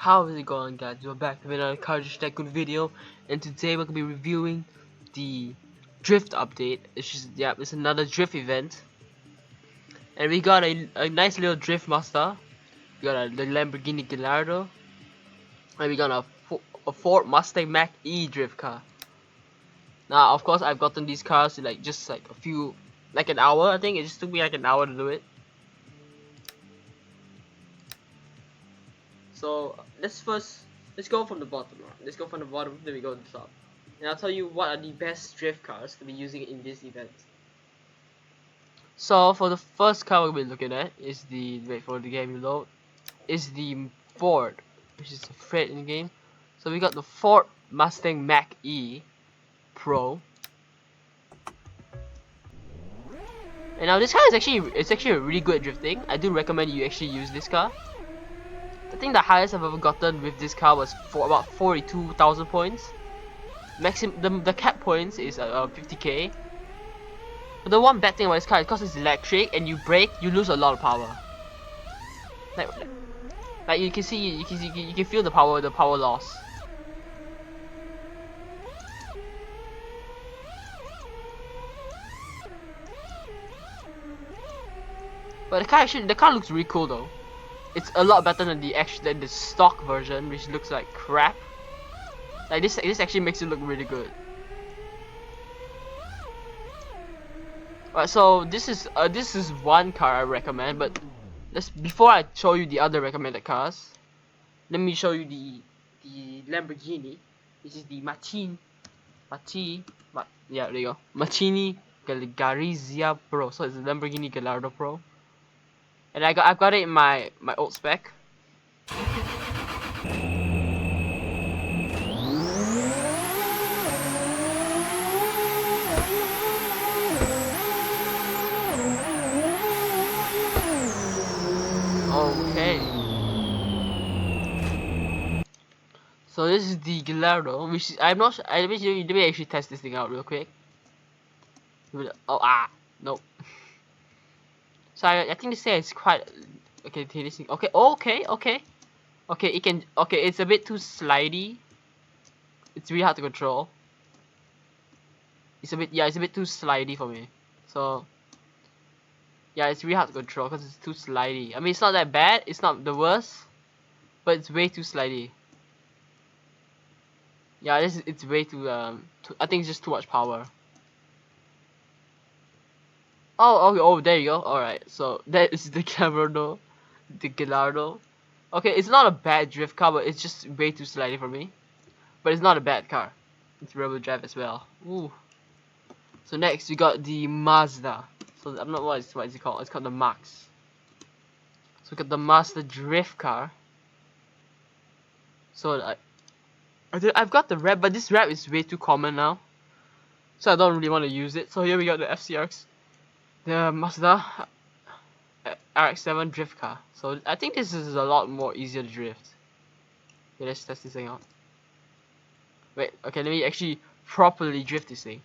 How is it going, guys? We're back with another Tycoon video, and today we're gonna be reviewing the drift update. It's another drift event, and we got a nice little drift master. We got the Lamborghini Gallardo, and we got a Ford Mustang Mach-E drift car. Now, of course, I've gotten these cars in just like an hour. I think it just took me like an hour to do it. So let's go from the bottom. Right? Let's go from the bottom, then we go to the top. And I'll tell you what are the best drift cars to be using in this event. So for the first car we'll be looking at is wait for the game to load, is the Ford, which is a Fred in the game. So we got the Ford Mustang Mach-E Pro. And now this car is actually a really good at drifting. I do recommend you actually use this car. I think the highest I've ever gotten with this car was for about 42,000 points. The cap points is 50k. But the one bad thing about this car is because it's electric and you brake, you lose a lot of power. Like you can see, you can feel the power loss. But the car looks really cool though. It's a lot better than the stock version, which looks like crap. Like this actually makes it look really good. Alright, so this is one car I recommend, but before I show you the other recommended cars, let me show you the Lamborghini. This is the yeah, there you go. Machini Garizia Pro. So it's a Lamborghini Gallardo Pro. And I've got it in my old spec. Okay. So this is the Gallardo, which is, I'm not sure, let me actually test this thing out real quick. Oh, no. So I think this thing is quite, okay, this thing, okay, it's a bit too slidey. It's really hard to control. It's a bit too slidey for me. So yeah, it's really hard to control because it's too slidey. I mean, it's not that bad, it's not the worst, but it's way too slidey. Yeah, it's way too I think it's just too much power. Oh, there you go. All right, so that is the Gallardo. Okay, it's not a bad drift car, but it's just way too slidey for me. But it's not a bad car. It's rear-wheel drive as well. Ooh. So next we got the Mazda. So I'm not what is it called? It's called the Max. So we got the Mazda drift car. So I've got the wrap, but this wrap is way too common now. So I don't really want to use it. So here we got the FCRX. The Mazda RX-7 drift car. So I think this is a lot more easier to drift. Okay, let's test this thing out. Wait, okay, let me actually properly drift this thing.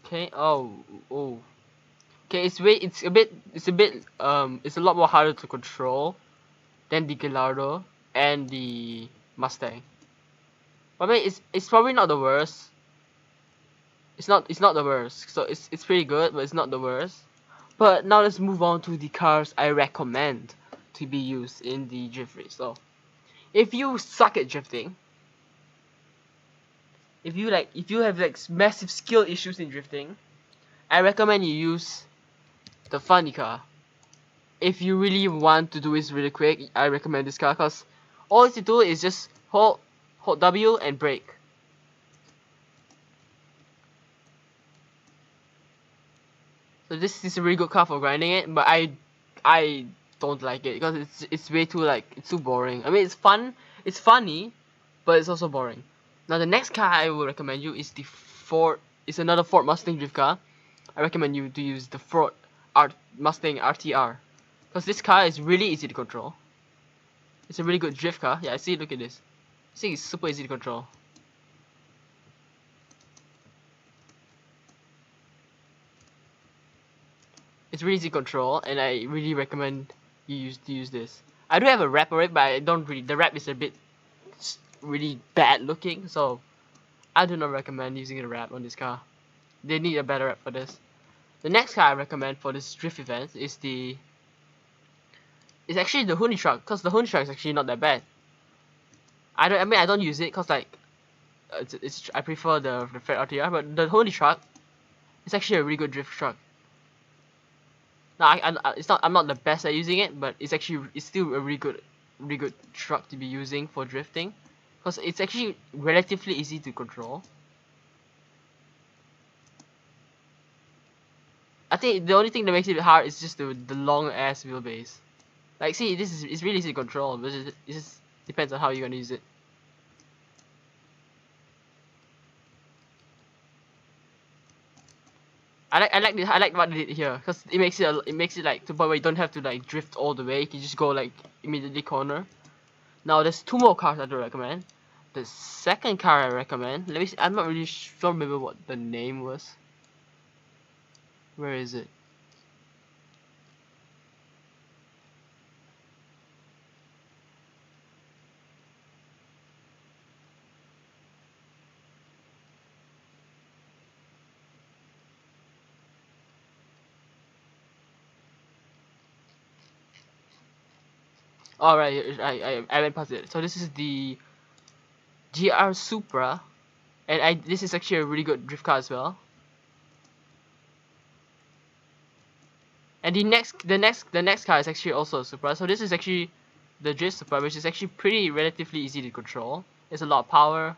Okay, oh. Okay, it's a lot more harder to control than the Gallardo and the Mustang. But I mean, it's probably not the worst. It's not the worst. So it's pretty good, but it's not the worst. But now let's move on to the cars I recommend to be used in the drift race. So if you suck at drifting, if you have massive skill issues in drifting, I recommend you use the funny car. If you really want to do this really quick, I recommend this car because all you do is just hold W and brake. So this is a really good car for grinding it, but I don't like it because it's way too it's too boring. I mean, it's funny, but it's also boring. Now the next car I will recommend you is it's another Ford Mustang drift car. I recommend you to use the Ford Mustang RTR because this car is really easy to control. It's a really good drift car. Yeah, see, look at this. See, it's super easy to control. It's really easy to control, and I really recommend you use this. I do have a wrap already, but I don't really. The wrap is a bit really bad looking, so I do not recommend using a wrap on this car. They need a better wrap for this. The next car I recommend for this drift event is actually the Honey Truck, because the Honey Truck is actually not that bad. I don't use it because like I prefer the Fred RTR, but the Honey Truck is actually a really good drift truck. Now I'm not the best at using it, but it's still a really good truck to be using for drifting, because it's actually relatively easy to control. I think the only thing that makes it hard is just the long ass wheelbase. Like, see, it's really easy to control, but it just depends on how you're gonna use it. I like what they did here, because it makes it like to the point where you don't have to like drift all the way. You can just go like immediately corner. Now there's two more cars I do recommend. The second car I recommend, let me see, I'm not really sure, remember what the name was. Where is it? Alright, I went past it. So this is the GR Supra, and this is actually a really good drift car as well. And the next car is actually also a Supra. So this is actually the drift Supra, which is actually pretty relatively easy to control. It's a lot of power,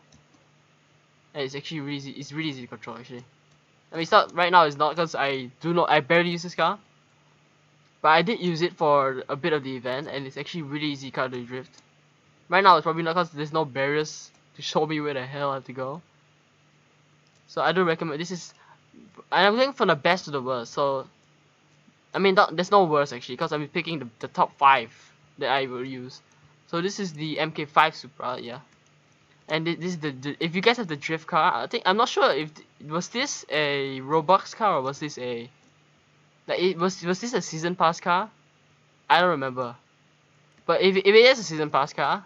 and it's actually really easy. It's really easy to control actually. I mean, it's not right now. It's not, because I barely use this car, but I did use it for a bit of the event, and it's actually really easy car to drift. Right now it's probably not, because there's no barriers to show me where the hell I have to go. So I do recommend this. I'm going from the best to the worst. So I mean, there's no worst actually, because I'm picking the top 5 that I will use. So this is the MK5 Supra, yeah. And this is if you guys have the drift car, I'm not sure if was this a Robux car or was this a was this a season pass car? I don't remember. But if it is a season pass car,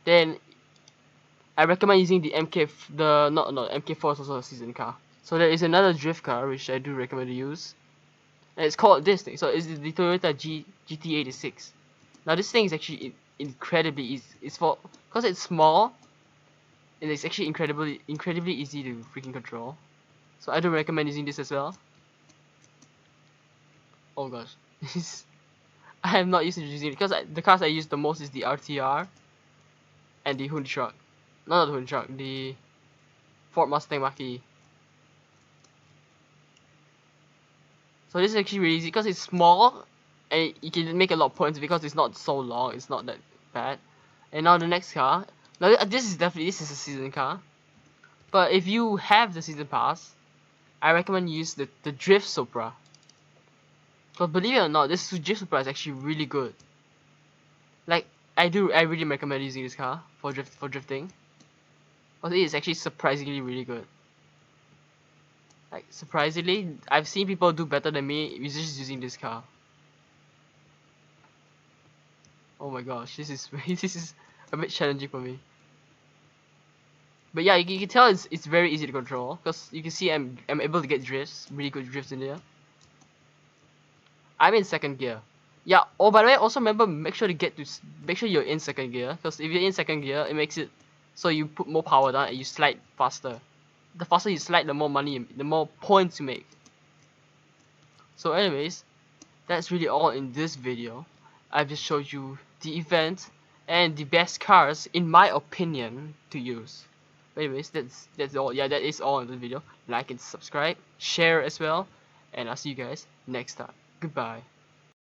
then I recommend using the MK4 is also a season car. So there is another drift car which I do recommend to use. And it's called this thing. So it's the Toyota GT86. Now this thing is actually incredibly easy. Because it's small, and it's actually incredibly easy to freaking control. So I do recommend using this as well. Oh gosh, I am not used to using it, because the cars I use the most is the RTR and the Honda truck. Not the Honda truck, the Ford Mustang Mach-E. So this is actually really easy because it's small, and you can make a lot of points because it's not so long. It's not that bad. And now the next car. Now this is a season car. But if you have the season pass, I recommend you use the Drift Supra. But believe it or not, this Drift Supra is actually really good. Like I really recommend using this car for drifting. Because it is actually surprisingly really good. Like surprisingly, I've seen people do better than me just using this car. Oh my gosh, this is this is a bit challenging for me. But yeah, you can tell it's very easy to control, because you can see I'm able to get really good drifts in there. I'm in second gear. Yeah. Oh, by the way, also remember, make sure you're in second gear, because if you're in second gear, it makes it so you put more power down and you slide faster. The faster you slide, the more points you make. So anyways, that's really all in this video. I've just showed you the event and the best cars, in my opinion, to use. But anyways, that's all. Yeah, that is all in the video. Like and subscribe, share as well, and I'll see you guys next time. Goodbye.